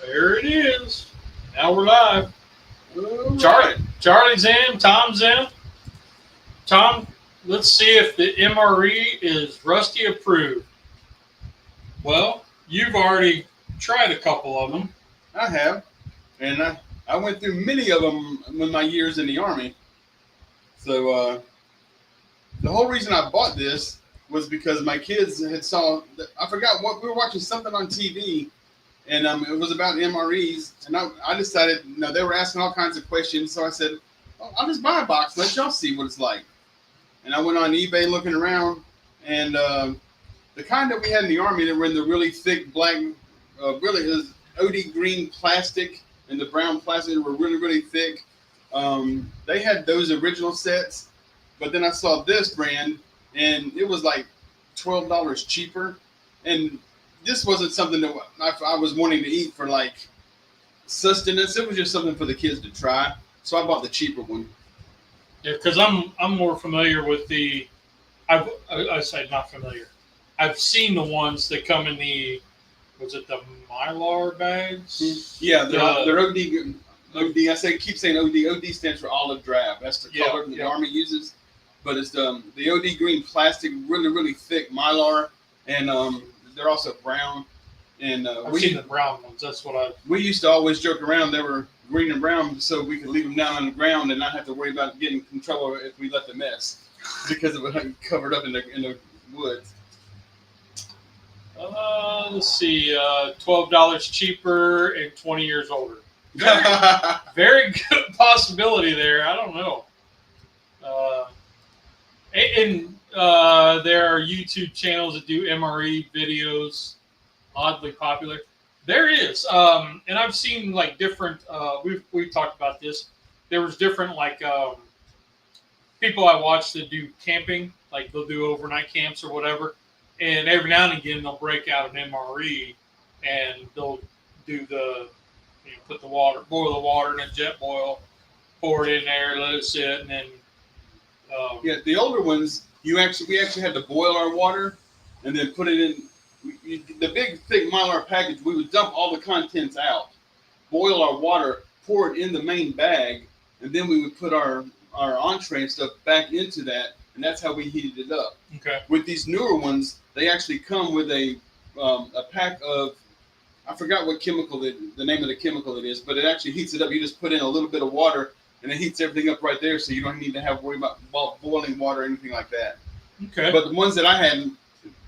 There it is. Now we're live. Right. Charlie's in. Tom's in. Tom, let's see if the MRE is Rusty approved. Well, you've already tried a couple of them. I have, and I went through many of them in my years in the Army. So the whole reason I bought this was because my kids had I forgot what, we were watching something on TV, and it was about MREs, and I decided, they were asking all kinds of questions, so I said, I'll just buy a box, let y'all see what it's like. And I went on eBay looking around, and the kind that we had in the Army that were in the really thick black, really is OD green plastic, and the brown plastic were really, really thick. They had those original sets, but then I saw this brand, and it was like $12 cheaper. And this wasn't something that I was wanting to eat for like sustenance. It was just something for the kids to try. So I bought the cheaper one. Yeah, because I'm more familiar with the. I say not familiar. I've seen the ones that come in the. Was it the Mylar bags? Yeah, they're OD. Keep saying OD. OD stands for olive drab. That's the color the Army uses. But it's the OD green plastic, really, really thick Mylar, and they're also brown. And I've seen the brown ones. That's what we used to always joke around. They were green and brown, so we could leave them down on the ground and not have to worry about getting in trouble if we let them mess, because it was covered up in the woods. Let's see, $12 cheaper and 20 years older. Very good possibility there. I don't know. There are YouTube channels that do MRE videos, oddly popular. There is, and I've seen like different. We've talked about this. There was different like people I watch that do camping, like they'll do overnight camps or whatever. And every now and again, they'll break out an MRE, and they'll do boil the water in a jet boil, pour it in there, let it sit, and then. The older ones, we actually had to boil our water, and then put it in the big thick Mylar package. We would dump all the contents out, boil our water, pour it in the main bag, and then we would put our entree and stuff back into that, and that's how we heated it up. Okay. With these newer ones, they actually come with a pack of, I forgot what chemical the name of the chemical it is, but it actually heats it up. You just put in a little bit of water, and it heats everything up right there, so you don't need to worry about boiling water or anything like that. Okay. But the ones that I had,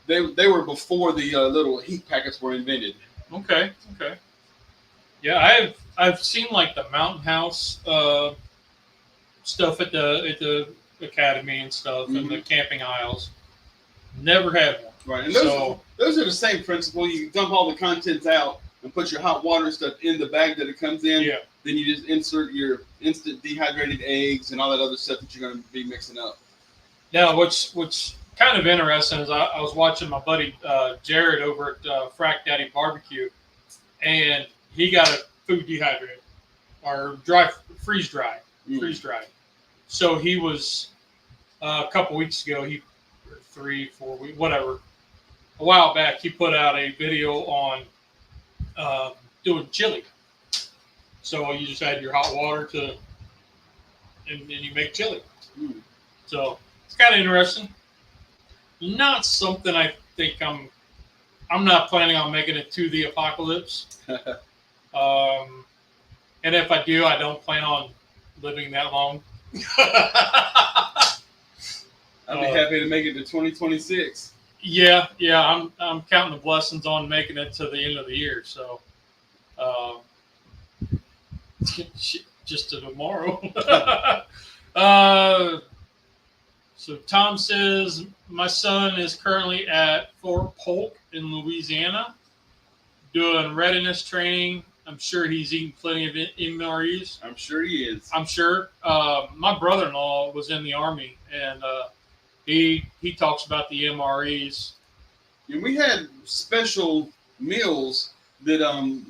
they were before the little heat packets were invented. Okay. Yeah, I've seen like the Mountain House stuff at the academy and stuff, and the camping aisles. Never had one. Right, and those are the same principle. You dump all the contents out and put your hot water stuff in the bag that it comes in. Yeah. Then you just insert your instant dehydrated eggs and all that other stuff that you're going to be mixing up. Now, what's kind of interesting is I was watching my buddy Jared over at Frack Daddy Barbecue, and he got a food dehydrated or freeze dried. So he was a couple weeks ago. 3-4 weeks, whatever. A while back, he put out a video on doing chili. So you just add your hot water and you make chili. So it's kind of interesting. Not something I think I'm not planning on making it to the apocalypse. And if I do, I don't plan on living that long. I'll be happy to make it to 2026. Yeah, I'm counting the blessings on making it to the end of the year. So, just to tomorrow. So Tom says my son is currently at Fort Polk in Louisiana, doing readiness training. I'm sure he's eating plenty of MREs. I'm sure he is. I'm sure. My brother-in-law was in the Army, and he talks about the MREs. And we had special meals that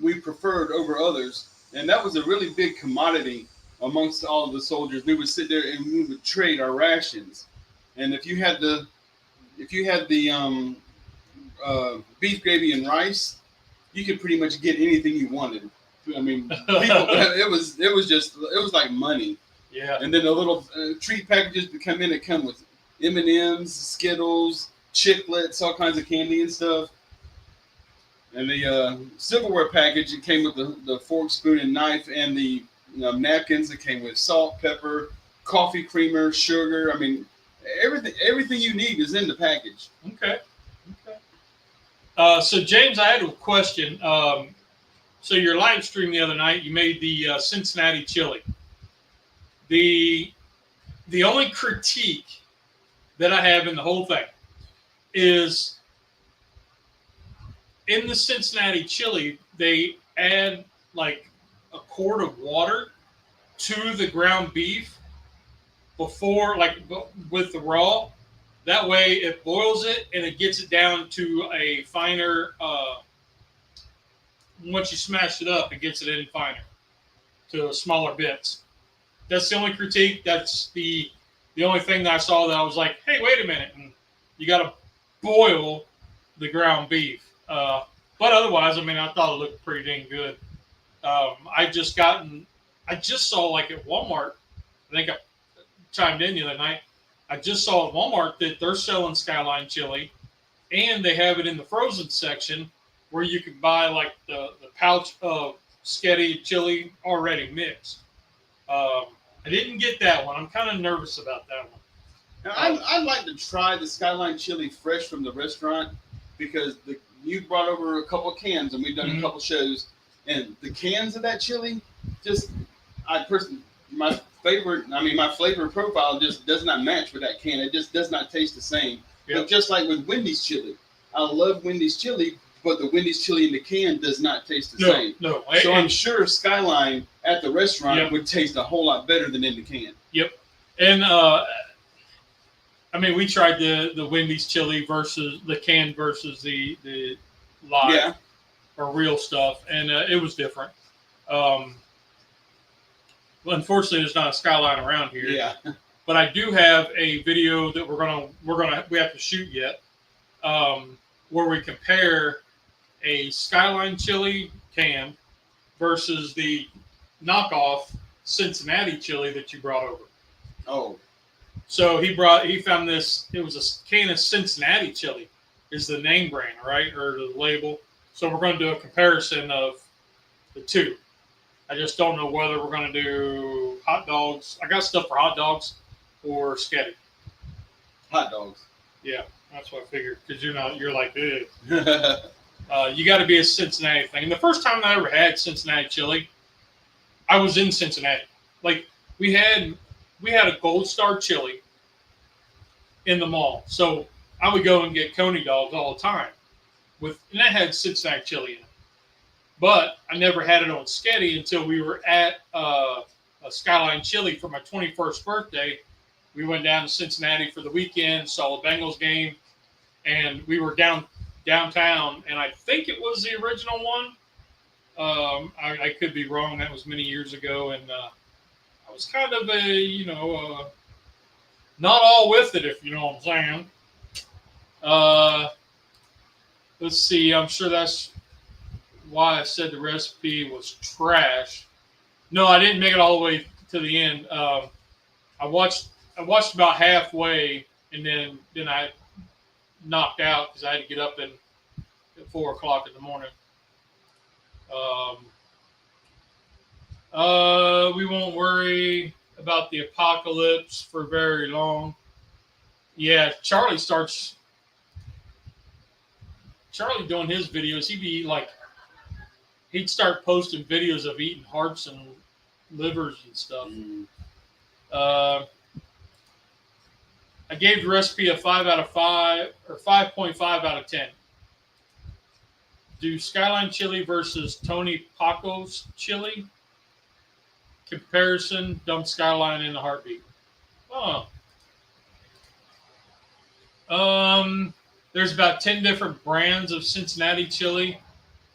we preferred over others, and that was a really big commodity amongst all of the soldiers. We would sit there and we would trade our rations. And if you had the beef gravy and rice, you could pretty much get anything you wanted. I mean, people, it was like money. Yeah. And then the little treat packages that come in, it come with M&Ms, Skittles, chiclets, all kinds of candy and stuff. And the silverware package, it came with the fork, spoon, and knife, and the napkins. It came with salt, pepper, coffee creamer, sugar. I mean, everything you need is in the package. Okay. So James, I had a question. So your live stream the other night, you made the Cincinnati chili. The only critique that I have in the whole thing is in the Cincinnati chili, they add like a quart of water to the ground beef before, like with the raw. That way it boils it and it gets it down to a finer, once you smash it up, it gets it in finer to smaller bits. That's the only critique. That's the only thing that I saw that I was like, hey, wait a minute. And you got to boil the ground beef. But otherwise, I mean, I thought it looked pretty dang good. I just saw like at Walmart, I think I chimed in the other night. I just saw at Walmart that they're selling Skyline chili, and they have it in the frozen section where you can buy like the pouch of Sketty chili already mixed. I didn't get that one. I'm kind of nervous about that one. Now, I'd like to try the Skyline chili fresh from the restaurant because you brought over a couple of cans and we've done a couple shows, and the cans of that chili, my flavor profile just does not match with that can. It just does not taste the same. Yep. But just like with Wendy's chili, I love Wendy's chili, but the Wendy's chili in the can does not taste the same. No. So I'm sure Skyline at the restaurant would taste a whole lot better than in the can. Yep. And I mean, we tried the Wendy's chili versus the can versus the live or real stuff, and it was different. Unfortunately, there's not a Skyline around here. Yeah. But I do have a video that we have to shoot yet, where we compare a Skyline chili can versus the knockoff Cincinnati chili that you brought over. Oh. So he found this. It was a can of Cincinnati chili, is the name brand, right, or the label. So we're going to do a comparison of the two. I just don't know whether we're going to do hot dogs. I got stuff for hot dogs or Sketty. Hot dogs. Yeah, that's what I figured. Because you're like, ugh. You got to be a Cincinnati thing. And the first time I ever had Cincinnati chili, I was in Cincinnati. Like we had a Gold Star chili in the mall, so I would go and get Coney dogs all the time. And that had Cincinnati chili in it. But I never had it on Sketty until we were at a Skyline Chili for my 21st birthday. We went down to Cincinnati for the weekend, saw the Bengals game, and we were downtown, and I think it was the original one. I could be wrong. That was many years ago, and I was kind of not all with it, if you know what I'm saying. Let's see. I'm sure that's why I said the recipe was trash. No, I didn't make it all the way to the end. I watched about halfway, and then I knocked out because I had to get up at 4:00 in the morning. We won't worry about the apocalypse for very long. Yeah, Charlie doing his videos, he'd start posting videos of eating hearts and livers and stuff. I gave the recipe a 5 out of 5 or 5.5 out of 10. Do Skyline chili versus Tony Paco's chili. Comparison, dump Skyline in a heartbeat. There's about 10 different brands of Cincinnati chili.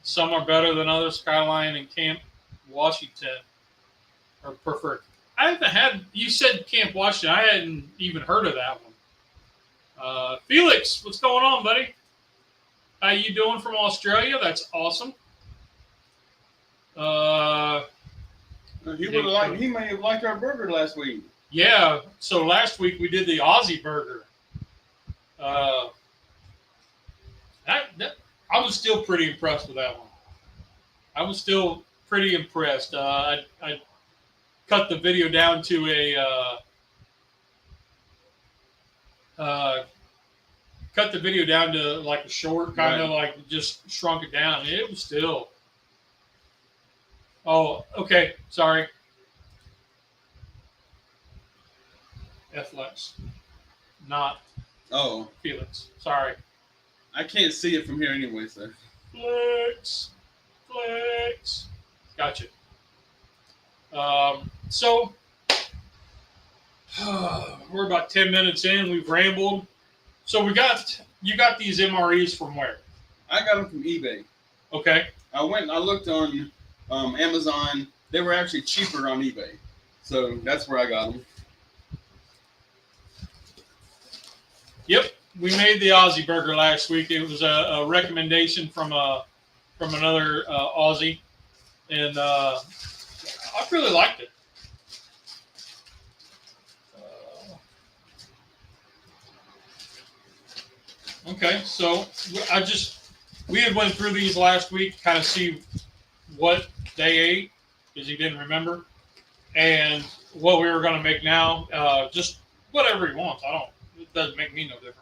Some are better than others. Skyline and Camp Washington are preferred. You said Camp Washington. I hadn't even heard of that one. Felix, what's going on, buddy? How you doing from Australia? That's awesome. He would have liked. He may have liked our burger last week. Yeah. So last week we did the Aussie burger. I was still pretty impressed with that one. I was still pretty impressed. I cut the video down to like a short, kind of like just shrunk it down. It was still. Oh, okay. Sorry. Flex, not. Oh, Felix. Sorry. I can't see it from here anyway, so. Flex. Gotcha. So we're about 10 minutes in. We've rambled. So you got these MREs from where? I got them from eBay. Okay. I went and I looked on Amazon. They were actually cheaper on eBay, so that's where I got them. Yep, we made the Aussie burger last week. It was a recommendation from another Aussie, and I really liked it. Okay, so we had went through these last week, kind of see what they ate, because he didn't remember, and what we were going to make now. Just whatever he wants. It doesn't make me no different.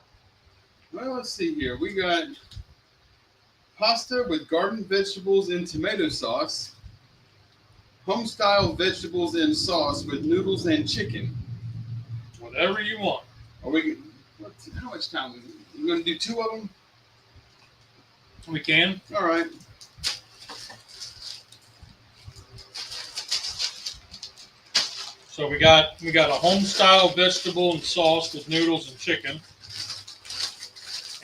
Well, let's see here. We got pasta with garden vegetables and tomato sauce, home-style vegetables and sauce with noodles and chicken. Whatever you want. How much time? We're going to do 2 of them? We can. All right. So we got a home style vegetable and sauce with noodles and chicken,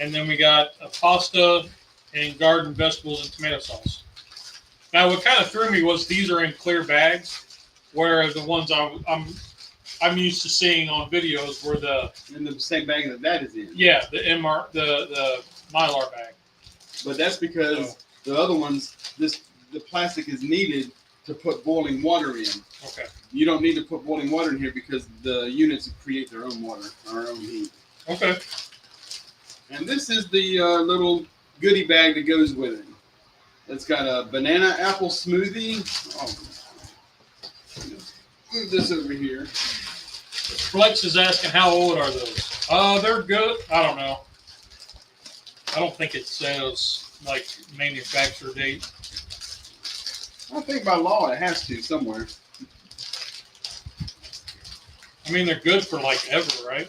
and then we got a pasta and garden vegetables and tomato sauce. Now, what kind of threw me was these are in clear bags, where the ones I'm used to seeing on videos were in the same bag that is in. Yeah, the the Mylar bag. But that's because the other ones, the plastic is needed to put boiling water in. Okay. You don't need to put boiling water in here because the units create their own water, our own heat. Okay. And this is the little goodie bag that goes with it. It's got a banana apple smoothie. Move this over here. Flex is asking how old are those? They're good. I don't know. I don't think it says like manufacturer date. I think by law it has to somewhere. I mean, they're good for like ever, right?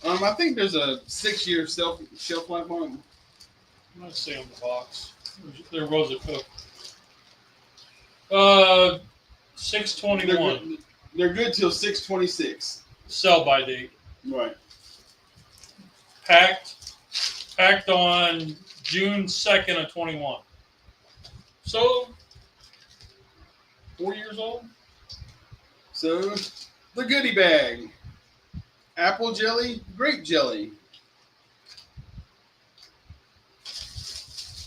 I think there's a 6-year shelf life on them. Let's see on the box. There was a 6/21. They're good till 6/26. Sell by date. Right. Packed on June 2nd of 21. So 4 years old. So the goodie bag: apple jelly, grape jelly.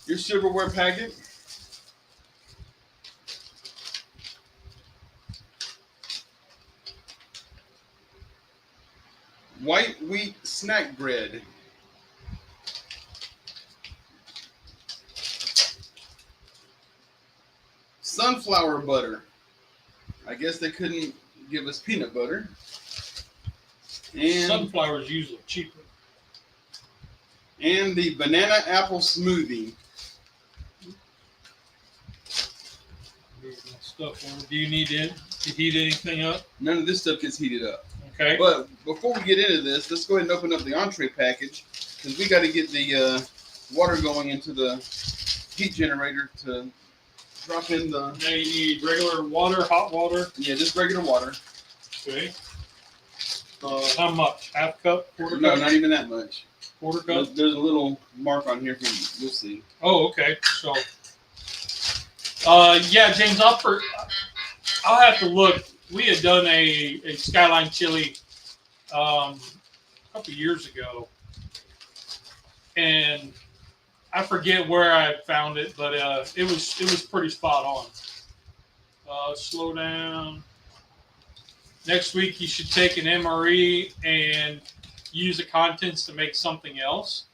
Your silverware packet. White wheat snack bread. Sunflower butter. I guess they couldn't give us peanut butter. And Sunflower is usually cheaper. And the banana apple smoothie. Do you need to heat anything up? None of this stuff gets heated up. Okay. But before we get into this, let's go ahead and open up the entree package because we got to get the water going into the heat generator to drop in the. Now you need regular water, hot water. Yeah, just regular water. Okay. How much? Half cup? Quarter cup? No, not even that much. Quarter cup? There's a little mark on here. You'll see. Oh, okay. So, yeah, James, I'll have to look. We had done a Skyline chili a couple years ago, and I forget where I found it, but it was pretty spot Slow down. Next week, you should take an MRE and use the contents to make something else.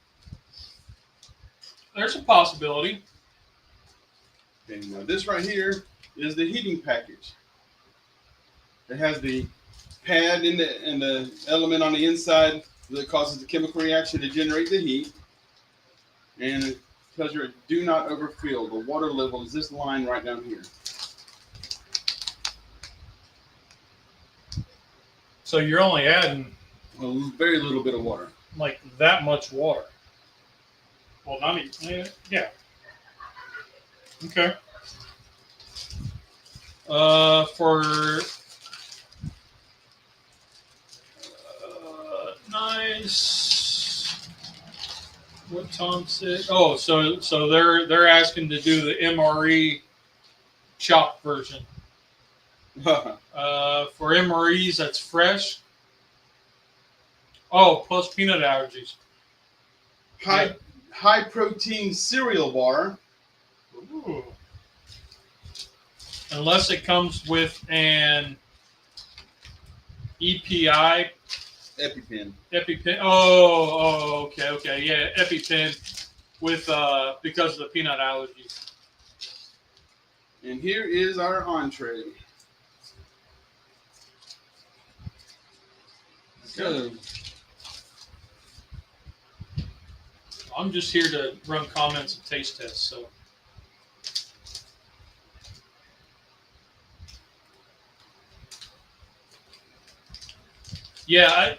There's a possibility. And now this right here is the heating package. It has the pad and the element on the inside that causes the chemical reaction to generate the heat. And it tells you do not overfill. The water level is this line right down here. So you're only adding A very little bit of water. like that much water. Well, not even, yeah. Okay. For nice. What Tom said? Oh, so they're asking to do the MRE chopped version. For MREs, that's fresh. Oh, plus peanut allergies. High protein cereal bar. Ooh. Unless it comes with an EPI. EpiPen. Oh, okay. Yeah, EpiPen with because of the peanut allergies. And here is our entree. So I'm just here to run comments and taste tests. So yeah,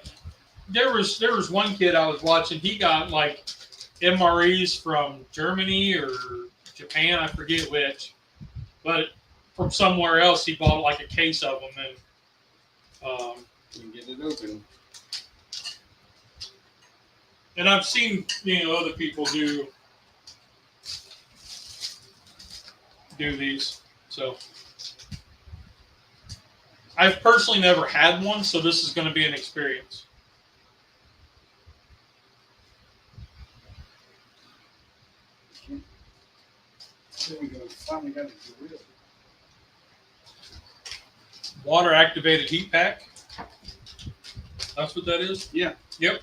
there was one kid I was watching. He got like MREs from Germany or Japan, I forget which, but from somewhere else he bought like a case of them and you can get it open. And I've seen other people do these. So I've personally never had one, so this is going to be an experience. There we go. Finally got it real. Water activated heat pack. That's what that is? Yeah. Yep.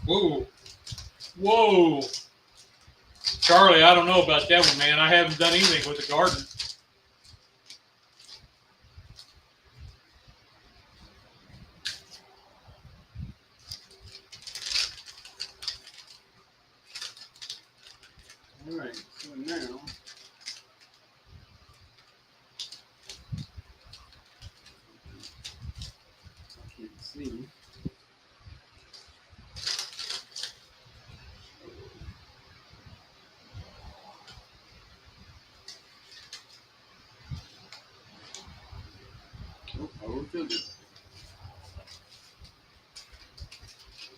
Whoa. Charlie, I don't know about that one, man. I haven't done anything with the garden. All right, so now I can't see. Oh, I overfilled it.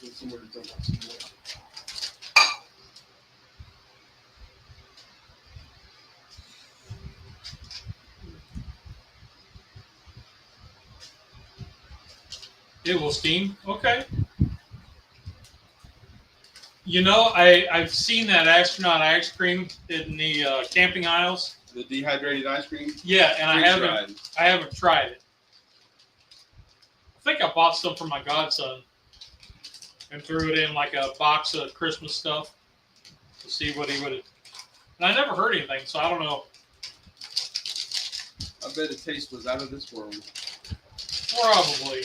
There's somewhere to dump some more. It will steam. Okay. I've seen that astronaut ice cream in the camping aisles. The dehydrated ice cream? Yeah, and I haven't tried it. I think I bought some for my godson and threw it in like a box of Christmas stuff to see what he would have. And I never heard anything, so I don't know. I bet the taste was out of this world. Probably.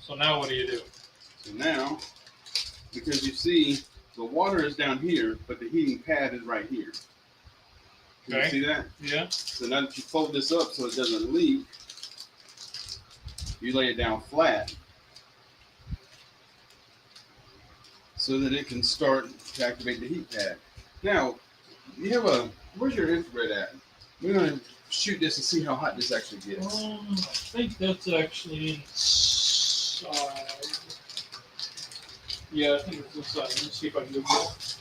So now what do you do? So now, because you see the water is down here, but the heating pad is right here. Can you see that? Yeah. So now that you fold this up so it doesn't leak, you lay it down flat so that it can start to activate the heat pad. Now, you have where's your infrared at? We're going to shoot this and see how hot this actually gets. I think that's actually inside. Yeah, I think it's inside. Let's see if I can do it.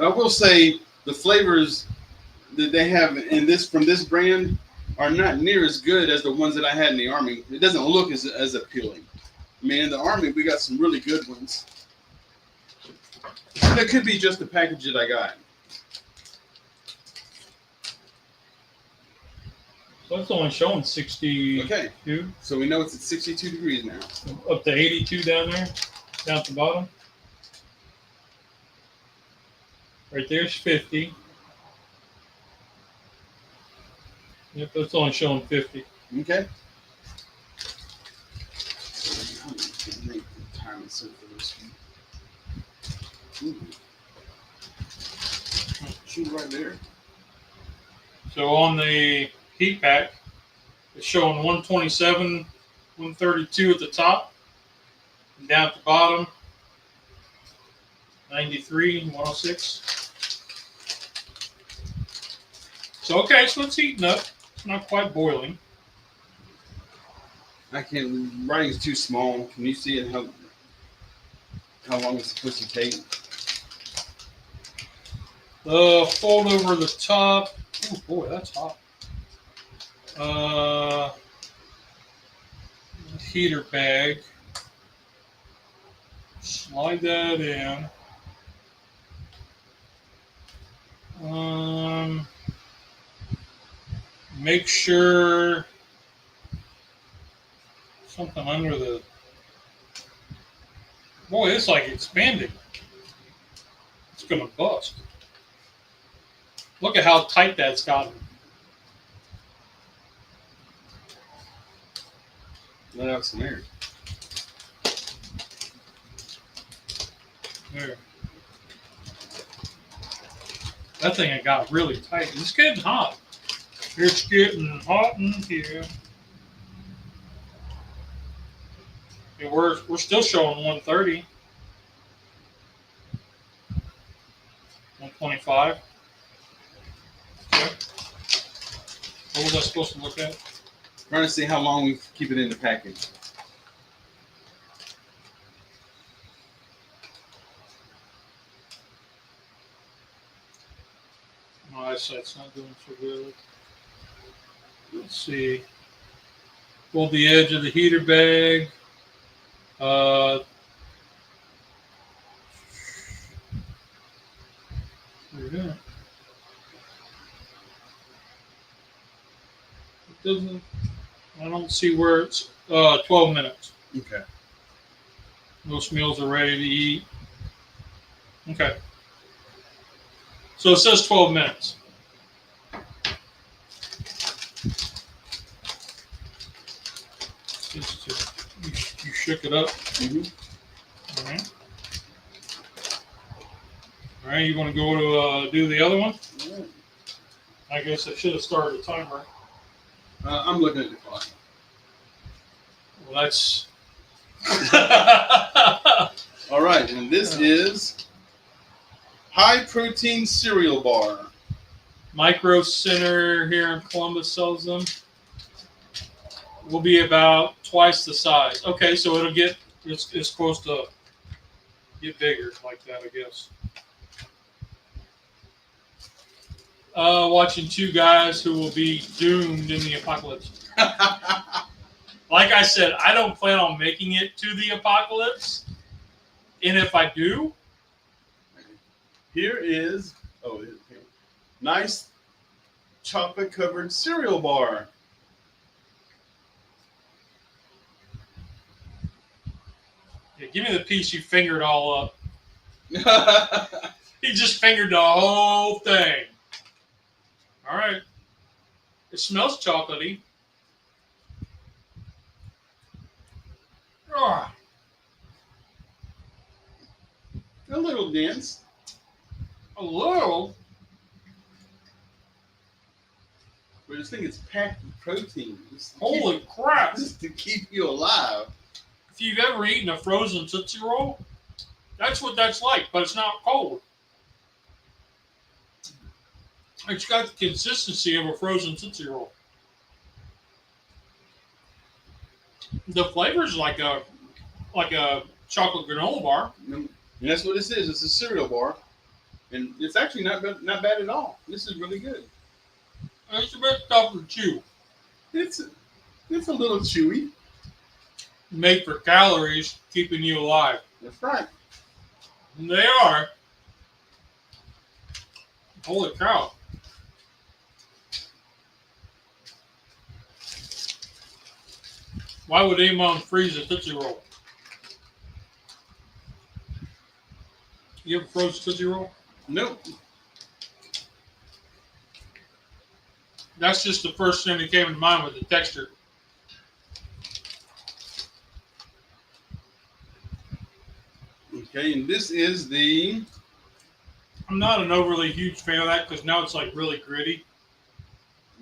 I will say the flavors that they have in this from this brand are not near as good as the ones that I had in the Army. It doesn't look as appealing. I mean, in the Army, we got some really good ones. And it could be just the package that I got. So it's only showing 62. Okay. So we know it's at 62 degrees now. Up to 82 down there, down at the bottom. Right there's 50. Yep, that's only showing 50. Okay. Make the time for this one. Shoot right there. So on the heat pack, it's showing 127, 132 at the top, and down at the bottom, 93, 106. So okay, so it's heating up. It's not quite boiling. I can't. Writing's too small. Can you see it? How long it's supposed to take? Fold over the top. Oh boy, that's hot. Heater bag. Slide that in. Make sure something under the. Boy, it's like expanding. It's gonna bust. Look at how tight that's gotten. Let out some air. There. That thing had got really tight. It's getting hot. It's getting hot in here. And we're still showing 130. 125. Okay. What was I supposed to look at? Trying to see how long we keep it in the package. My eyesight's not doing so good. Let's see. Pull the edge of the heater bag. Yeah. It doesn't. I don't see where it's 12 minutes. Okay. Most meals are ready to eat. Okay. So it says 12 minutes. You shook it up. Mm-hmm. All right. All right, you want to go to do the other one? Yeah. I guess I should have started a timer. I'm looking at the clock. Well, that's... All right, and this is high protein cereal bar. Micro Center here in Columbus sells them. Will be about twice the size. Okay, so it'll get, it's supposed to get bigger like that, I guess. Watching two guys who will be doomed in the apocalypse. Like I said, I don't plan on making it to the apocalypse. And if I do, here is nice chocolate covered cereal bar. yeah, give me the piece you fingered all up. He just fingered the whole thing. All right. It smells chocolatey. Ah. A little dense. A little. But this thing is packed with protein. Holy crap. This is to keep you alive. If you've ever eaten a frozen Tootsie Roll, that's what that's like, but it's not cold. It's got the consistency of a frozen Tootsie Roll. The flavor's like a chocolate granola bar. And that's what this is. It's a cereal bar. And it's actually not bad at all. This is really good. It's the best stuff to chew. It's a little chewy. Made for calories, keeping you alive. That's right. And they are. Holy cow. Why would anyone freeze a Tootsie Roll? You ever froze a Tootsie Roll? Nope. That's just the first thing that came to mind with the texture. Okay, and this is the... I'm not an overly huge fan of that because now it's like really gritty.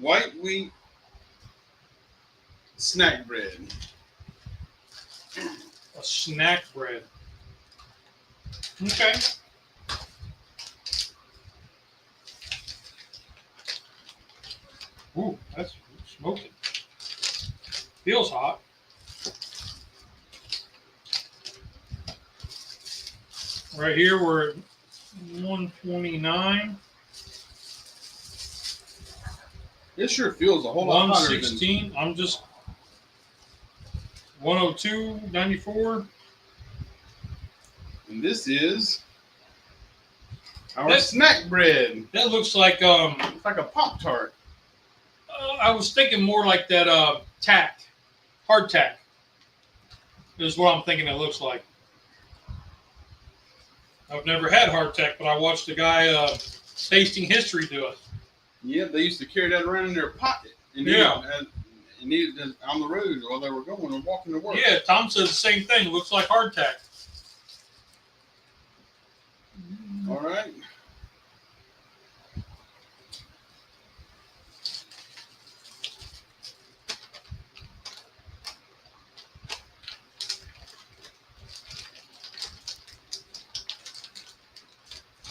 white wheat snack bread. A snack bread. Okay. Ooh, that's smoking. Feels hot. Right here we're at 129. It sure feels a whole lot hotter than... 116. I'm just 102.94. And this is our snack bread. That looks like It's like a Pop-Tart. I was thinking more like that tack, hardtack. Is what I'm thinking it looks like. I've never had hardtack, but I watched a guy tasting history do it. Yeah, they used to carry that around in their pocket. And eat it on the road while they were going and walking to work. Yeah, Tom says the same thing. It looks like hardtack. All right.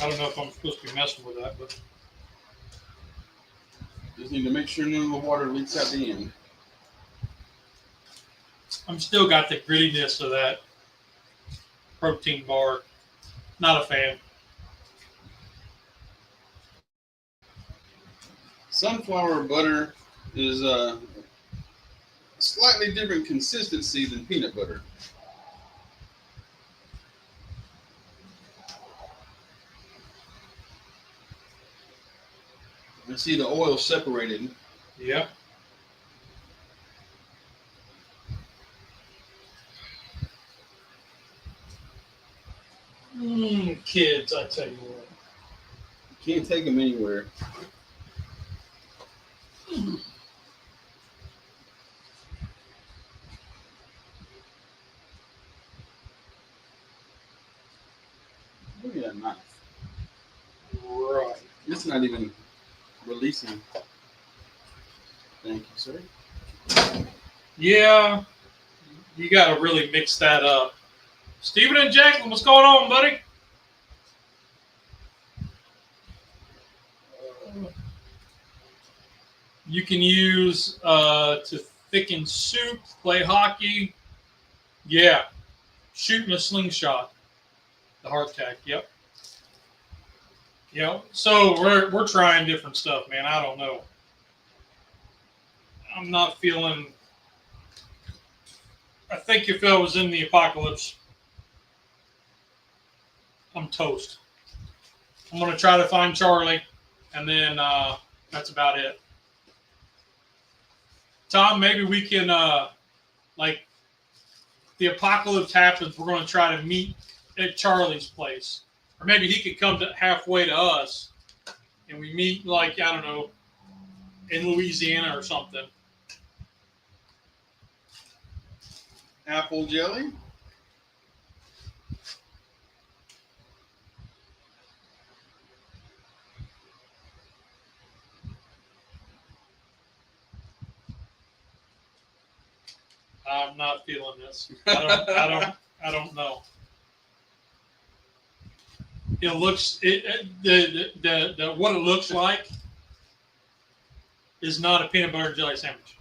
I don't know if I'm supposed to be messing with that, but Just need to make sure none of the water leaks out the end. I'm still got the grittiness of that protein bar. Not a fan. Sunflower butter is a slightly different consistency than peanut butter. You see the oil separated. Yep. Kids, I tell you what. You can't take them anywhere. Look at that knife. Right. It's not even releasing. Thank you, sir. Yeah, you got to really mix that up. Stephen and Jacqueline, what's going on, buddy? You can use to thicken soup, play hockey. Yeah, shooting a slingshot. The hardtack. Yep. Yep. So we're trying different stuff, man. I don't know. I'm not feeling. I think if I was in the apocalypse, I'm toast. I'm gonna try to find Charlie, and then that's about it. Tom, maybe we can like the apocalypse happens. We're gonna try to meet at Charlie's place, or maybe he could come to halfway to us, and we meet like I don't know in Louisiana or something. Apple jelly. I'm not feeling this. I don't know. It looks the what it looks like is not a peanut butter and jelly sandwich.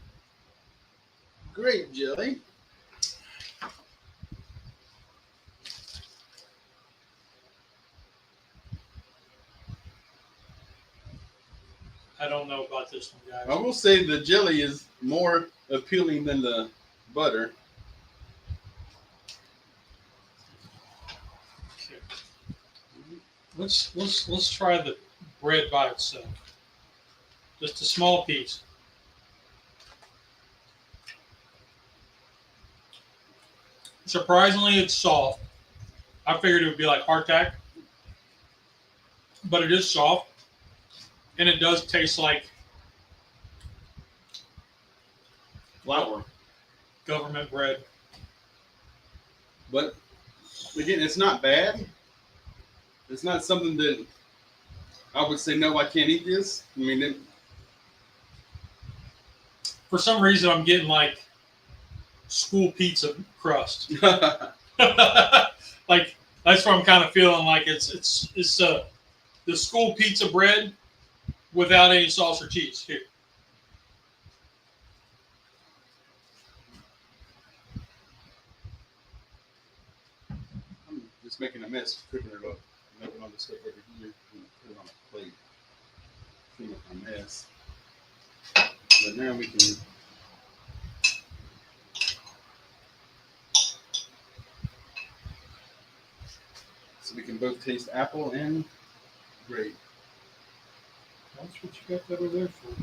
Grape jelly. I don't know about this one, guys. I will say the jelly is more appealing than the butter. Okay. Let's try the bread by itself. Just a small piece. Surprisingly, it's soft. I figured it would be like hardtack, but it is soft, and it does taste like Flour. government bread. But again, it's not bad. It's not something that I would say, no, I can't eat this. I mean, For some reason, I'm getting like school pizza crust. Like that's what I'm kind of feeling like. It's the school pizza bread without any sauce or cheese. Here. I'm just making a mess, cooking it up, making all this stuff over here, and put it on a plate. Clean up my mess. But now we can. So we can both taste apple and grape. That's what you got that over there for.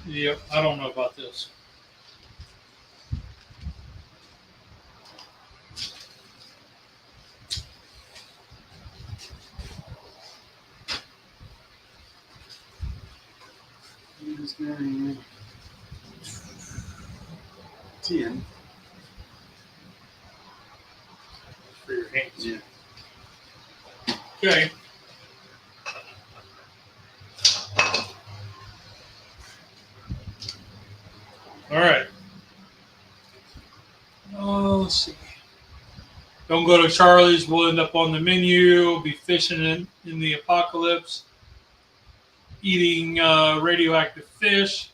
Yep, I don't know about this. Just going 10 For your hands. Yeah. Okay. All right. Oh, let's see. Don't go to Charlie's. We'll end up on the menu. We'll be fishing in the apocalypse. Eating radioactive fish.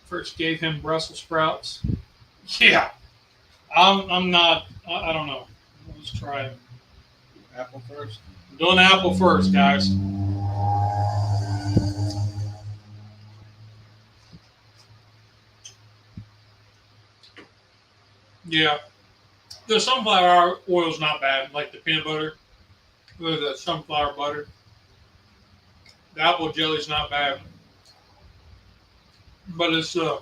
First gave him Brussels sprouts. Yeah. I'm not. I don't know. Let's try it. Apple first. Doing apple first, guys. Yeah. The sunflower oil's not bad, like the peanut butter or the sunflower butter. The apple jelly's not bad. But it's a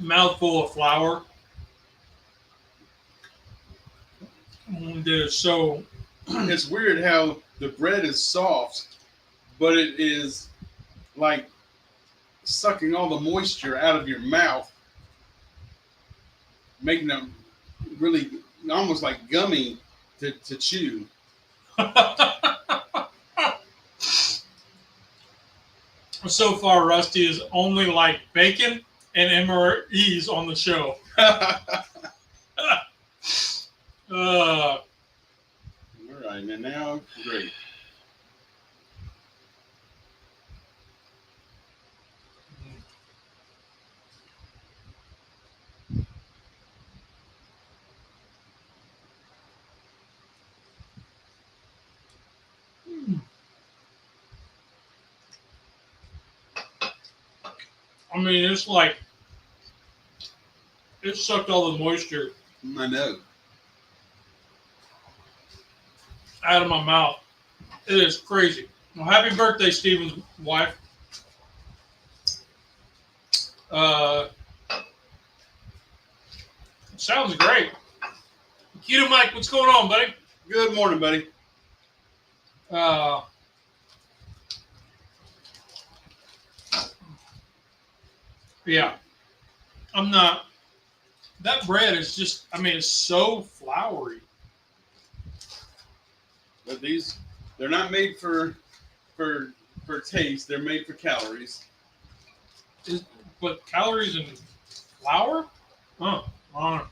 mouthful of flour. And it is so. It's weird how the bread is soft, but it is like sucking all the moisture out of your mouth, making them really almost like gummy to chew. So far, Rusty is only like bacon and MREs on the show. All right, and now great. I mean, it's like it sucked all the moisture I know. out of my mouth. It is crazy. Well, happy birthday, Steven's wife. Sounds great. Keto Mike, what's going on, buddy? Good morning, buddy. Yeah. I'm not. That bread is just, I mean, it's so floury. But these, they're not made for taste. They're made for calories. But calories and flour? Oh,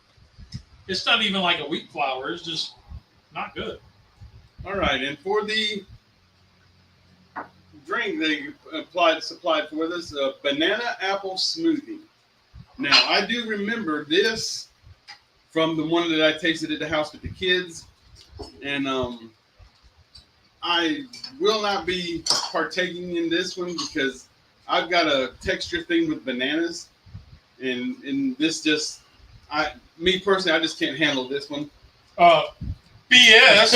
It's not even like a wheat flour. It's just not good. All right, and for the drink they supplied for this, a banana apple smoothie. Now, I do remember this from the one that I tasted at the house with the kids, and I will not be partaking in this one because I've got a texture thing with bananas, and this just, me personally, I just can't handle this one. BS.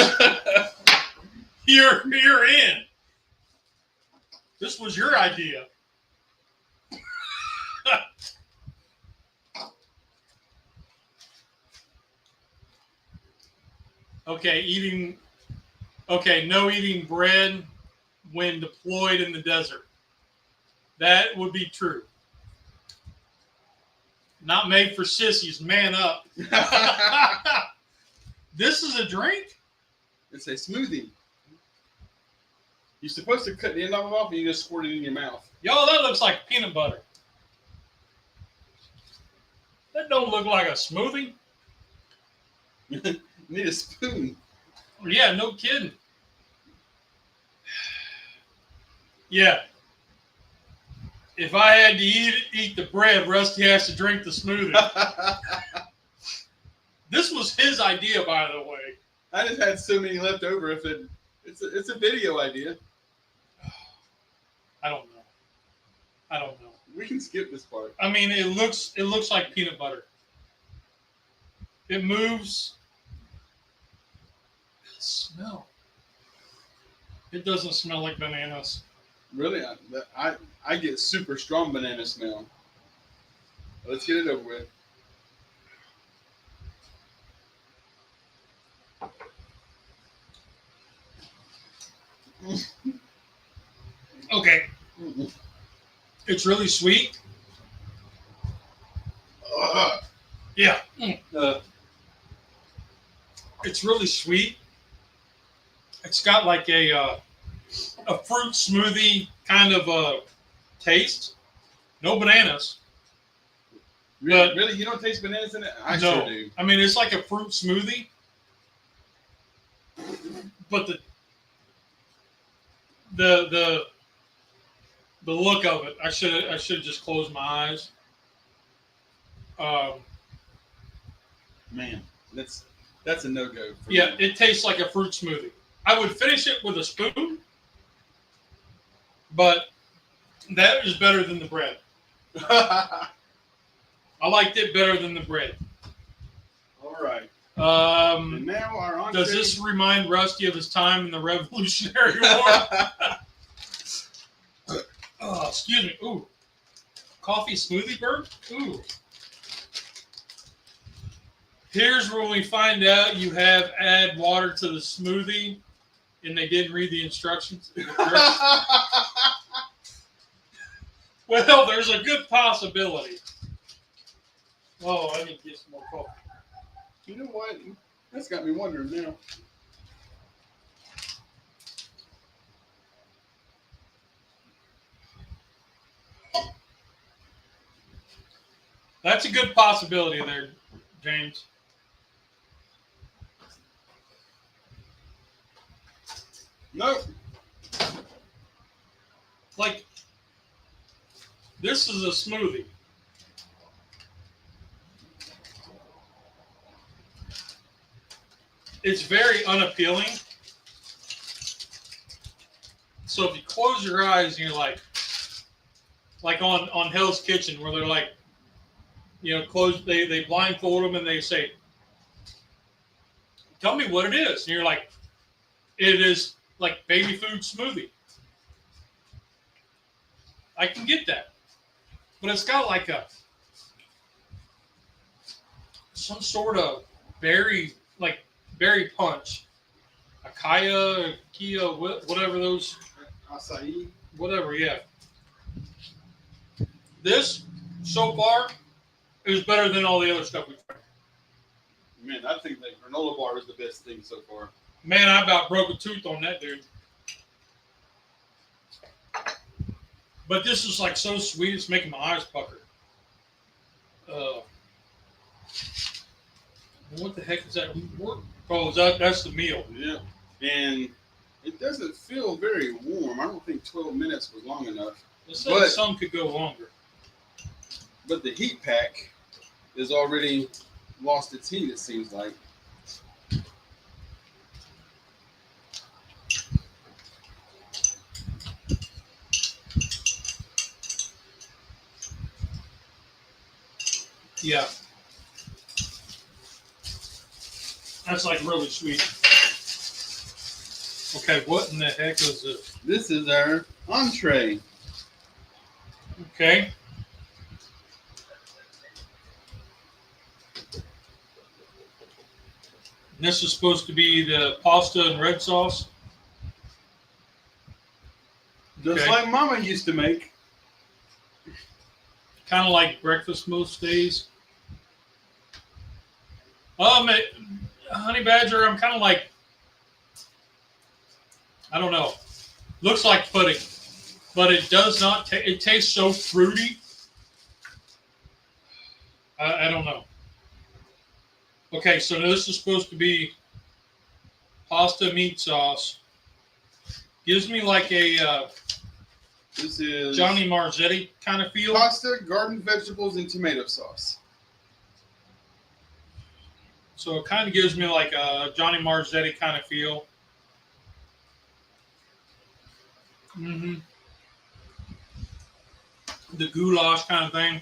You're in. This was your idea. No eating bread when deployed in the desert. That would be true. Not made for sissies. Man up. This is a drink? It's a smoothie. You're supposed to cut the end of it off and you just squirt it in your mouth. Yo, that looks like peanut butter. That don't look like a smoothie. You need a spoon. Yeah, no kidding. Yeah. If I had to eat the bread, Rusty has to drink the smoothie. This was his idea, by the way. I just had so many left over. It's a video idea. I don't know. We can skip this part. I mean, it looks like peanut butter. It moves. Smell. It doesn't smell like bananas. Really, I get super strong banana smell. Let's get it over with. Okay. It's really sweet. Yeah. It's really sweet. It's got like a fruit smoothie kind of taste. No bananas. Really? You don't taste bananas in it? I sure do. I mean, it's like a fruit smoothie. But the look of it, I should have just closed my eyes. Man, that's a no-go for me. Me. It tastes like a fruit smoothie. I would finish it with a spoon, but that is better than the bread. I liked it better than the bread. All right. And now our entree. Does this remind Rusty of his time in the Revolutionary War? Oh, excuse me. Ooh. Coffee smoothie bird? Ooh. Here's where we find out you have add water to the smoothie and they didn't read the instructions. Well, there's a good possibility. Oh, I need to get some more coffee. You know what? That's got me wondering now. That's a good possibility there, James. Nope. Like, this is a smoothie. It's very unappealing. So if you close your eyes and you're like on Hell's Kitchen where they're like, they blindfold them and they say, tell me what it is. And you're like, it is like baby food smoothie. I can get that. But it's got like some sort of berry punch. Akaya, Kia, whatever those. Acai. Whatever, yeah. This, so far, is better than all the other stuff we've tried. Man, I think that granola bar is the best thing so far. Man, I about broke a tooth on that, dude. But this is like so sweet, it's making my eyes pucker. What the heck is that? Oh, that's the meal. Yeah. And it doesn't feel very warm. I don't think 12 minutes was long enough. It says some could go longer. But the heat pack has already lost its heat, it seems like. Yeah. That's like really sweet. Okay, what in the heck is this? This is our entree. Okay. This is supposed to be the pasta and red sauce. Just like Mama used to make. Kind of like breakfast most days. Honey Badger, I'm kind of like, I don't know. Looks like pudding, but it does not. It tastes so fruity. I don't know. Okay, so this is supposed to be pasta meat sauce. Gives me like a this is Johnny Marzetti kind of feel. Pasta, garden vegetables, and tomato sauce. So it kind of gives me like a Johnny Marzetti kind of feel. Mm-hmm. The goulash kind of thing.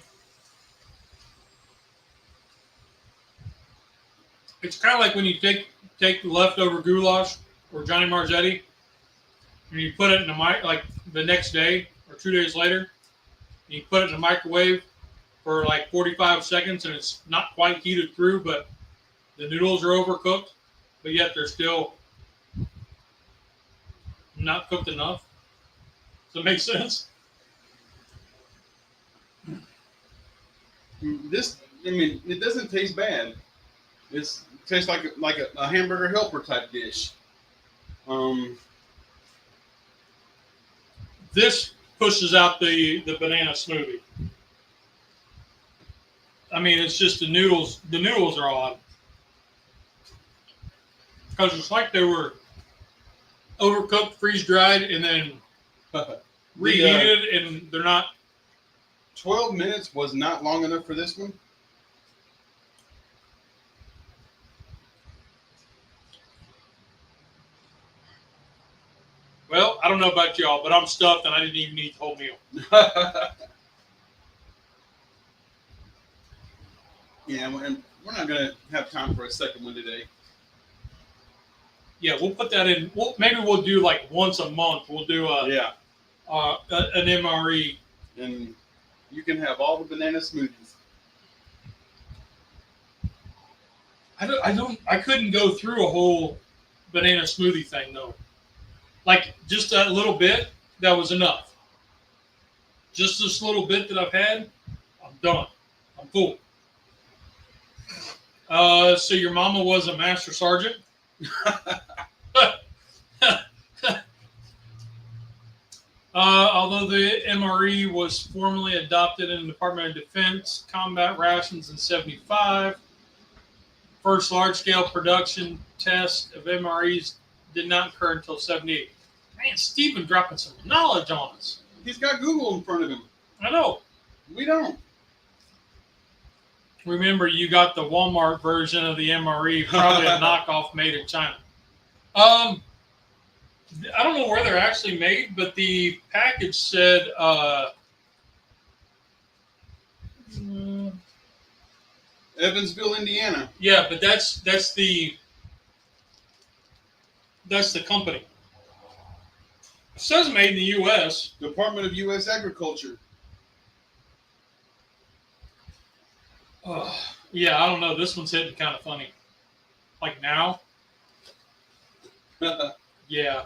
It's kind of like when you take the leftover goulash or Johnny Marzetti and you put it in the like the next day or 2 days later, and you put it in the microwave for like 45 seconds and it's not quite heated through, but the noodles are overcooked, but yet they're still not cooked enough. Does that make sense? This, I mean, it doesn't taste bad. It tastes like a hamburger helper type dish. This pushes out the banana smoothie. I mean, it's just the noodles. The noodles are odd. Because it's like they were overcooked, freeze-dried, and then reheated, and they're not. 12 minutes was not long enough for this one. Well, I don't know about y'all, but I'm stuffed, and I didn't even eat the whole meal. Yeah, and we're not going to have time for a second one today. Yeah, we'll put that in. Maybe we'll do like once a month. We'll do an MRE. And you can have all the banana smoothies. I couldn't go through a whole banana smoothie thing though. Like just that little bit, that was enough. Just this little bit that I've had, I'm done. I'm full. So your mama was a master sergeant? Although the MRE was formally adopted in the Department of Defense combat rations in '75, first large-scale production test of MREs did not occur until '78. Man, Stephen dropping some knowledge on us. He's got Google in front of him. I know. We don't. Remember, you got the Walmart version of the MRE, probably a knockoff made in China. I don't know where they're actually made, but the package said Evansville, Indiana. Yeah, but that's the company. It says made in the U.S. Department of U.S. Agriculture. Yeah, I don't know. This one's hitting kind of funny. Like now? Yeah.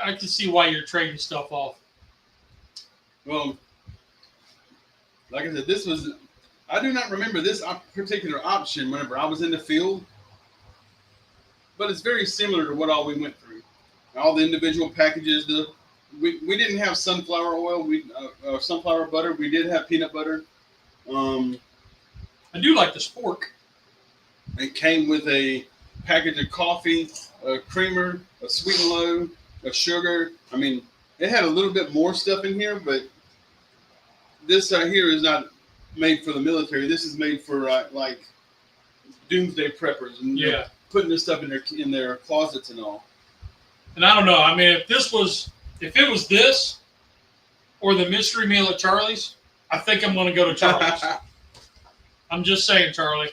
I can see why you're trading stuff off. Well, like I said, I do not remember this particular option whenever I was in the field, but it's very similar to what all we went through. All the individual packages. We didn't have sunflower oil, or sunflower butter. We did have peanut butter. I do like the spork. It came with a package of coffee, a creamer, a sweet and low, a sugar. I mean, it had a little bit more stuff in here, but this here is not made for the military. This is made for like doomsday preppers and putting this stuff in their closets and all. And I don't know. I mean, if it was this or the mystery meal at Charlie's, I think I'm going to go to Charlie's. I'm just saying, Charlie.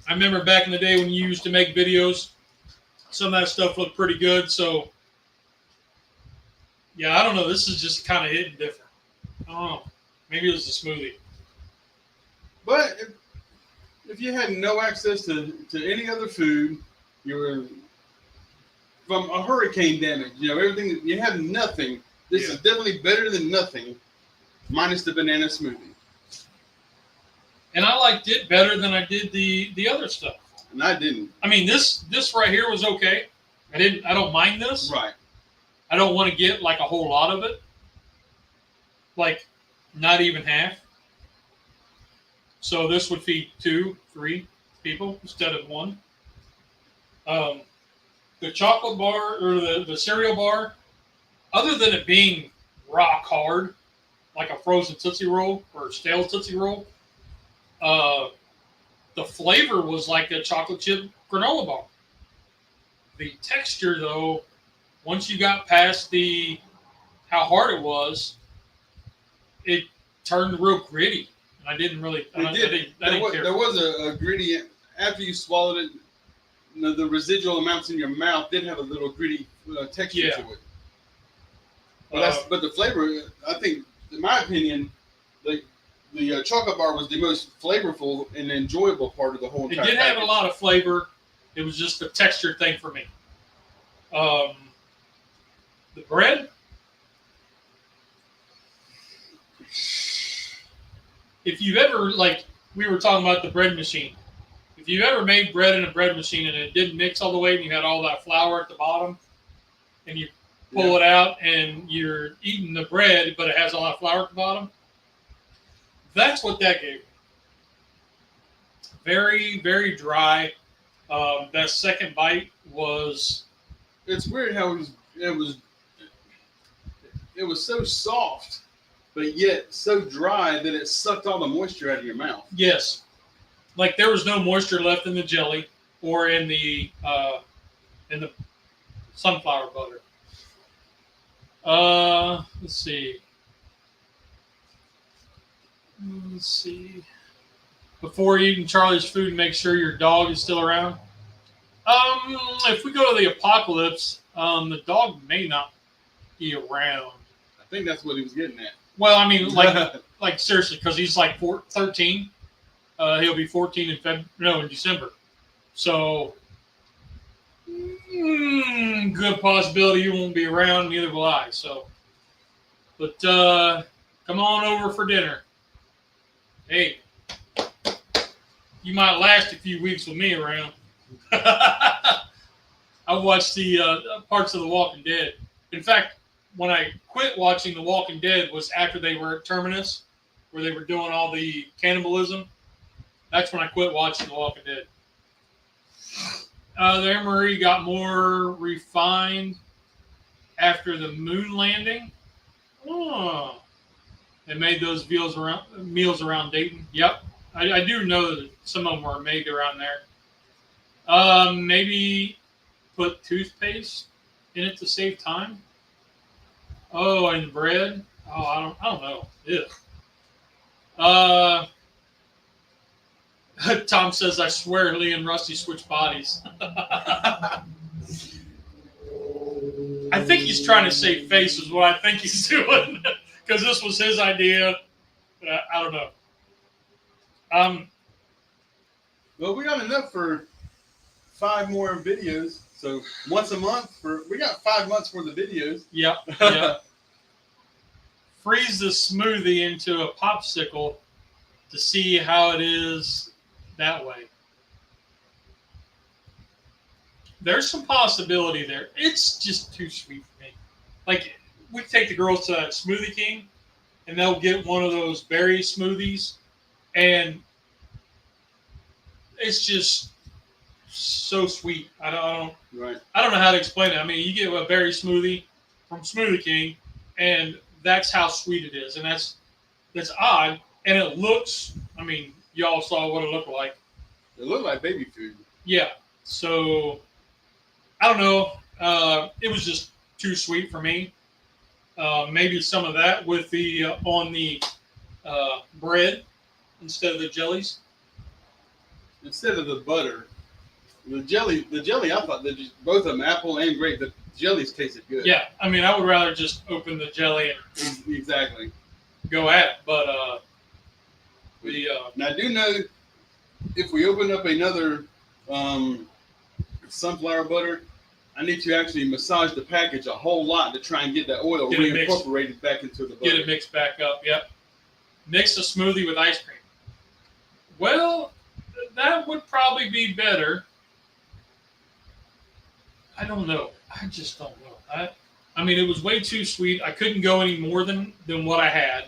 I remember back in the day when you used to make videos, some of that stuff looked pretty good. So, yeah, I don't know. This is just kind of hitting different. I don't know. Maybe it was the smoothie. But if you had no access to any other food, you were from a hurricane damage, everything, you have nothing. This is definitely better than nothing, minus the banana smoothie. And I liked it better than I did the other stuff. And I didn't. I mean, this right here was okay. I don't mind this. Right. I don't want to get like a whole lot of it. Like not even half. So this would feed 2, 3 people instead of 1. The chocolate bar or the cereal bar, other than it being rock hard, like a frozen Tootsie Roll or a stale Tootsie Roll, the flavor was like a chocolate chip granola bar. The texture, though, once you got past how hard it was, it turned real gritty. And I didn't really. I didn't care. There was a gritty after you swallowed it. The residual amounts in your mouth did have a little gritty texture to it. But the flavor, I think, in my opinion, the chocolate bar was the most flavorful and enjoyable part of the whole entire package. It did have a lot of flavor. It was just a texture thing for me. The bread. If you've ever, like we were talking about the bread machine, if you've ever made bread in a bread machine and it didn't mix all the way and you had all that flour at the bottom and you pull it out and you're eating the bread but it has all that flour at the bottom, that's what that gave me. Very, very dry. That second bite was... It's weird how it was so soft, but yet so dry that it sucked all the moisture out of your mouth. Yes. Like there was no moisture left in the jelly or in the sunflower butter. Let's see. Before eating Charlie's food, make sure your dog is still around. If we go to the apocalypse, the dog may not be around. I think that's what he was getting at. Well, I mean, like seriously, because he's like 13. He'll be 14 in December. So, good possibility you won't be around. Neither will I. So, but come on over for dinner. Hey, you might last a few weeks with me around. I watched the parts of The Walking Dead. In fact, when I quit watching The Walking Dead was after they were at Terminus, where they were doing all the cannibalism. That's when I quit watching The Walking Dead. The MRE got more refined after the moon landing. Oh, they made those meals around Dayton. Yep, I do know that some of them were made around there. Maybe put toothpaste in it to save time. Oh, and bread. Oh, I don't know. Ew. Tom says, I swear Lee and Rusty switch bodies. I think he's trying to save face is what I think he's doing. Because this was his idea. I don't know. Well, we got enough for 5 more videos. So once a month we got 5 months worth of videos. Yep. Freeze the smoothie into a popsicle to see how it is that way. There's some possibility there. It's just too sweet for me. Like, we take the girls to Smoothie King, and they'll get one of those berry smoothies, and it's just so sweet. I don't know how to explain it. I mean, you get a berry smoothie from Smoothie King, and that's how sweet it is, and that's odd, and it looks. I mean, y'all saw what it looked like. It looked like baby food. Yeah. So I don't know. It was just too sweet for me. Maybe some of that with the on the bread instead of the jellies. Instead of the butter, the jelly. I thought that both of them, apple and grape, the jellies tasted good. Yeah, I mean, I would rather just open the jelly and exactly go at it. But now I do know if we open up another sunflower butter, I need to actually massage the package a whole lot to try and get that oil reincorporated back into the butter. Get it mixed back up. Yep. Mix a smoothie with ice cream. Well, that would probably be better. I don't know. I just don't know. I mean, it was way too sweet. I couldn't go any more than what I had.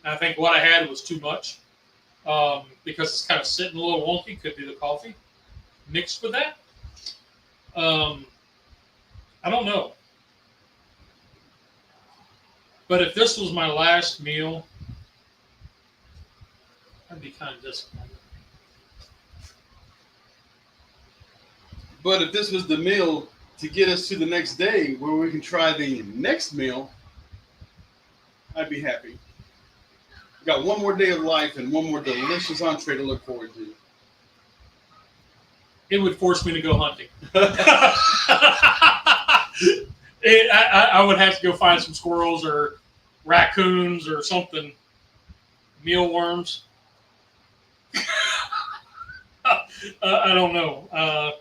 And I think what I had was too much because it's kind of sitting a little wonky. Could be the coffee mixed with that. I don't know. But if this was my last meal, I'd be kind of disappointed. But if this was the meal to get us to the next day where we can try the next meal, I'd be happy. We got one more day of life and one more delicious entree to look forward to. It would force me to go hunting. I would have to go find some squirrels or raccoons or something. Mealworms. I don't know.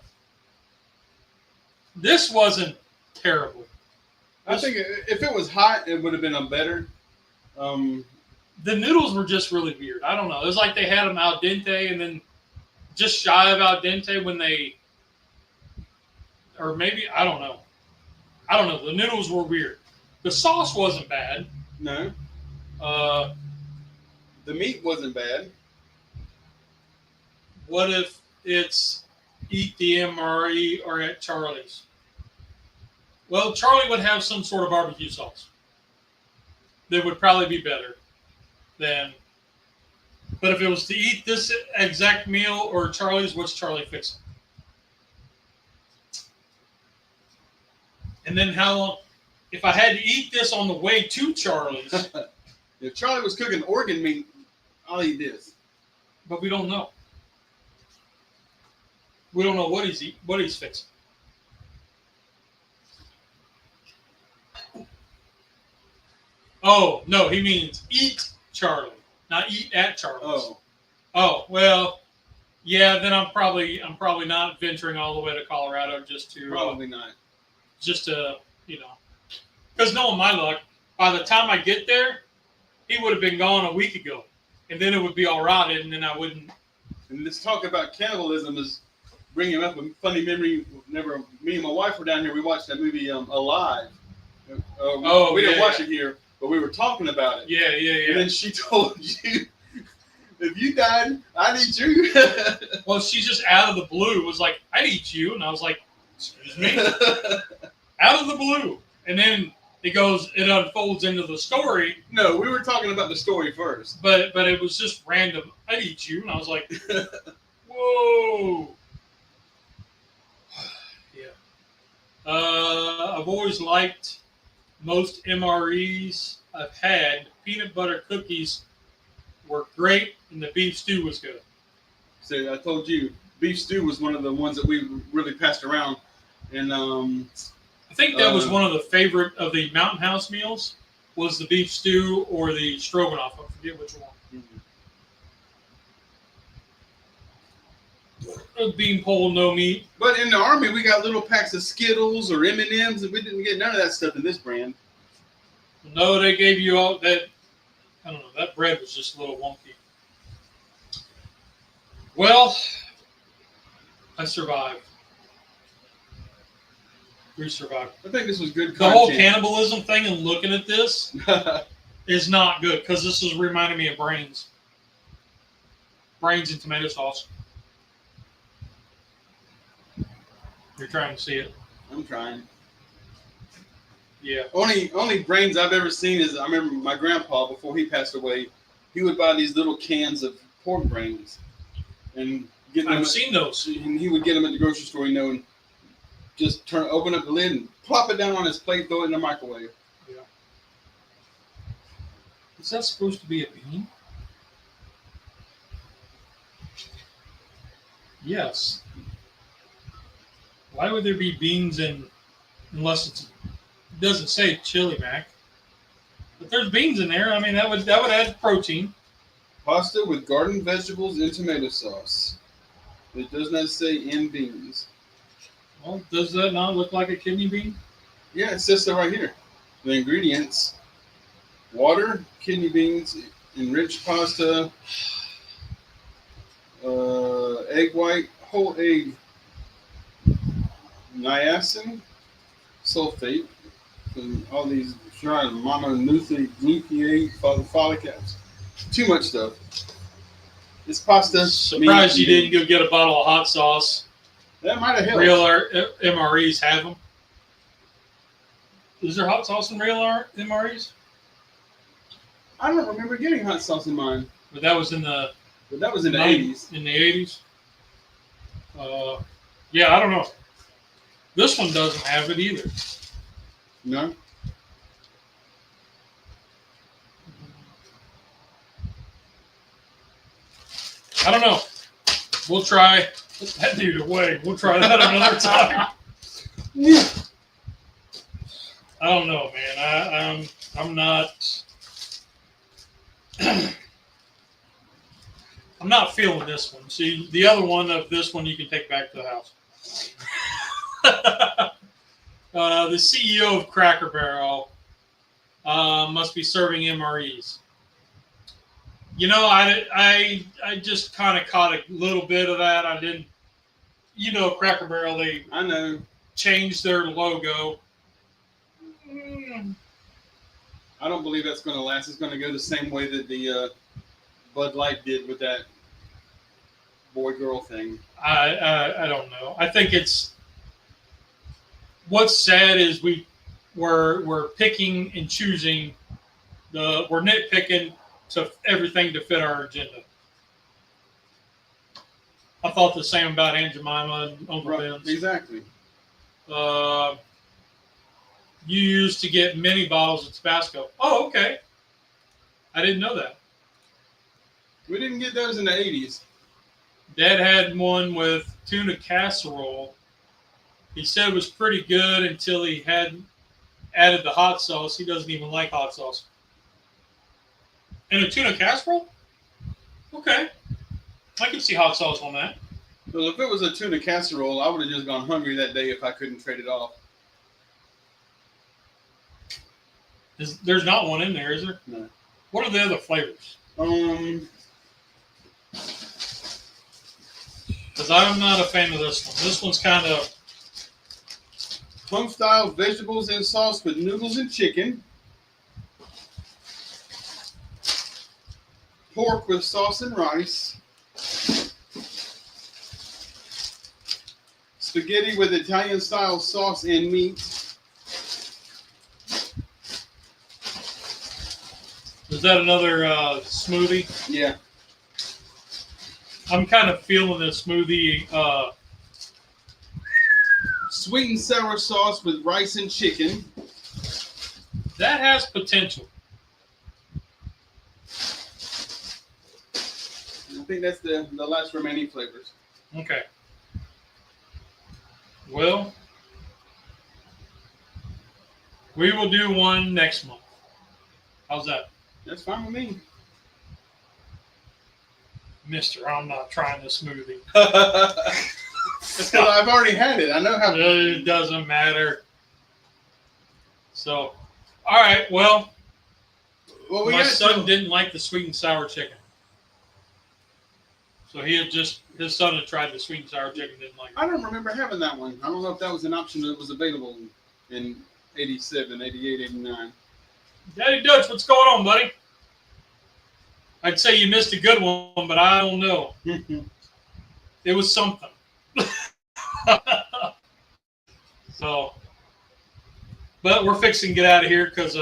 This wasn't terrible. I think if it was hot, it would have been better. The noodles were just really weird. I don't know. It was like they had them al dente and then just shy of al dente when they, or maybe, I don't know. The noodles were weird. The sauce wasn't bad. No. The meat wasn't bad. What if it's eat the MRE or at Charlie's? Well, Charlie would have some sort of barbecue sauce that would probably be better than. But if it was to eat this exact meal or Charlie's, what's Charlie fixing? And then how long? If I had to eat this on the way to Charlie's. If Charlie was cooking organ meat, I'll eat this. But we don't know. We don't know what he's fixing. Oh, no, he means eat Charlie, not eat at Charlie's. Oh, well, yeah, then I'm probably not venturing all the way to Colorado just to probably not. Just to, because knowing my luck, by the time I get there, he would have been gone a week ago, and then it would be all rotted, and then I wouldn't. And this talk about cannibalism is bringing up a funny memory. Whenever me and my wife were down here, we watched that movie Alive. We didn't watch it here, but we were talking about it. Yeah. And then she told you, if you died, I'd eat you. Well, she just out of the blue was like, I'd eat you. And I was like, excuse me? Out of the blue. And then it unfolds into the story. No, we were talking about the story first. But it was just random. I'd eat you. And I was like, whoa. Yeah. I've always liked most MREs I've had. Peanut butter cookies were great, and the beef stew was good. So I told you, beef stew was one of the ones that we really passed around. And I think that was one of the favorite of the Mountain House meals, was the beef stew or the stroganoff. I forget which one. Mm-hmm. Bean pole, no meat. But in the Army, we got little packs of Skittles or M&Ms, and we didn't get none of that stuff in this brand. No, they gave you all that. I don't know. That bread was just a little wonky. Well, I survived. We survived. I think this was good content. The whole cannibalism thing and looking at this is not good because this is reminding me of brains. brains and tomato sauce. You're trying to see it. I'm trying. Yeah. Only brains I've ever seen is I remember my grandpa before he passed away. He would buy these little cans of pork brains and get them. I've seen those. And he would get them at the grocery store, and just open up the lid and plop it down on his plate, throw it in the microwave. Yeah. Is that supposed to be a bean? Yes. Why would there be beans unless it doesn't say chili mac? But there's beans in there. I mean, that would add protein. Pasta with garden vegetables and tomato sauce. It does not say and beans. Well, does that not look like a kidney bean? Yeah, it says so right here. The ingredients: water, kidney beans, enriched pasta, egg white, whole egg, niacin, sulfate, and all these mononucleate folic acid. Too much stuff. This pasta. Surprised you didn't go get a bottle of hot sauce. That might have helped. Real MREs have them. Is there hot sauce in real MREs? I don't remember getting hot sauce in mine. But that was in the 80s. In the 80s. Yeah, I don't know. This one doesn't have it either. No. I don't know. We'll try. Put that dude away. We'll try that another time. Yeah. I don't know, man. I'm not. I'm not feeling this one. See, the other one of this one you can take back to the house. The CEO of Cracker Barrel must be serving MREs. You know, I just kind of caught a little bit of that. I didn't. You know, Cracker Barrel, I know. Changed their logo. I don't believe that's going to last. It's going to go the same way that the Bud Light did with that boy-girl thing. I don't know. I think it's what's sad is we're picking and choosing we're nitpicking to everything to fit our agenda. I thought the same about Aunt Jemima and Uncle Ben's. Exactly. You used to get mini bottles of Tabasco. Oh, okay. I didn't know that. We didn't get those in the 80s. Dad had one with tuna casserole. He said it was pretty good until he had added the hot sauce. He doesn't even like hot sauce. And a tuna casserole? Okay. I can see hot sauce on that. Well, if it was a tuna casserole, I would have just gone hungry that day if I couldn't trade it off. There's not one in there, is there? No. What are the other flavors? Because I'm not a fan of this one. This one's kind of home-style vegetables and sauce with noodles and chicken. Pork with sauce and rice. Spaghetti with Italian-style sauce and meat. Is that another smoothie? Yeah. I'm kind of feeling this smoothie. Sweet and sour sauce with rice and chicken. That has potential. I think that's the last remaining flavors. Okay. Well, we will do one next month. How's that? That's fine with me. Mister, I'm not trying the smoothie. It's because I've already had it. I know how. It doesn't matter. So, all right. Well, my son didn't like the sweet and sour chicken. So his son had tried the sweet and sour chicken, didn't like it. I don't remember having that one. I don't know if that was an option that was available in 87, 88, 89. Daddy Dutch, what's going on, buddy? I'd say you missed a good one, but I don't know. It was something. So, but we're fixing to get out of here because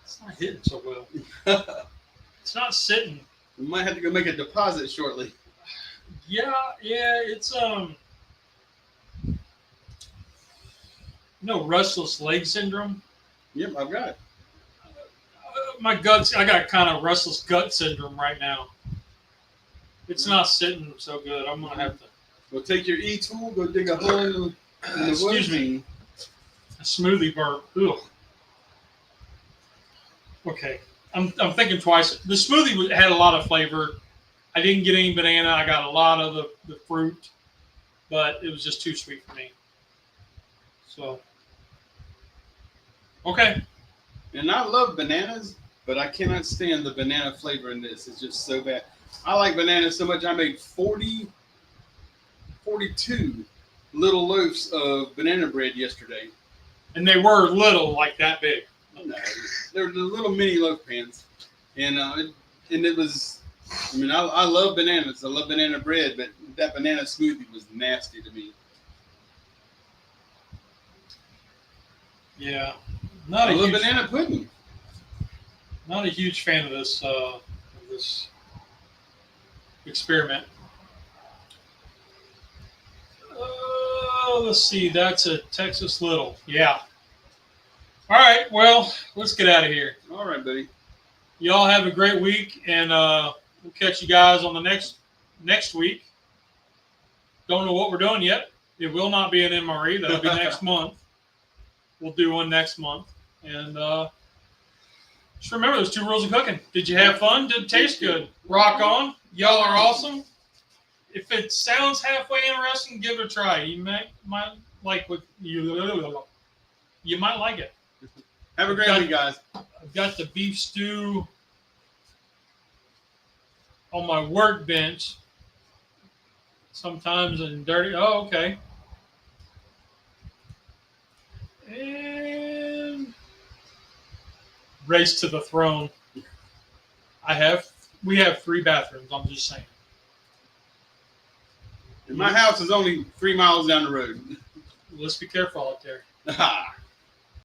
it's not hitting so well. It's not sitting. We might have to go make a deposit shortly. Yeah, it's restless leg syndrome. Yep, I've got it. My guts, I got kind of restless gut syndrome right now. It's not sitting so good. I'm gonna have to. Well, take your E-tool, go dig a hole in the Excuse woods. me. A smoothie burp. Ugh. Okay, I'm thinking twice. The smoothie had a lot of flavor. I didn't get any banana. I got a lot of the fruit, but it was just too sweet for me. So, okay. And I love bananas, but I cannot stand the banana flavor in this. It's just so bad. I like bananas so much I made 42 little loaves of banana bread yesterday. And they were little, like that big. No, they're the little mini loaf pans. And it was, I mean, I love bananas. I love banana bread, but that banana smoothie was nasty to me. Yeah. I love banana pudding. Not a huge fan of this experiment. Let's see. That's a Texas Little. Yeah. All right. Well, let's get out of here. All right, buddy. Y'all have a great week, and we'll catch you guys on the next week. Don't know what we're doing yet. It will not be an MRE. That'll be next month. We'll do one next month. And just remember those 2 rules of cooking. Did you have fun? Did it taste good? Rock on. Y'all are awesome. If it sounds halfway interesting, give it a try. You might like what you might like it. Have a great week, guys. I've got the beef stew on my workbench. Sometimes in dirty. Oh, okay. And race to the throne. We have 3 bathrooms. I'm just saying. And my house is only 3 miles down the road. Let's be careful out there.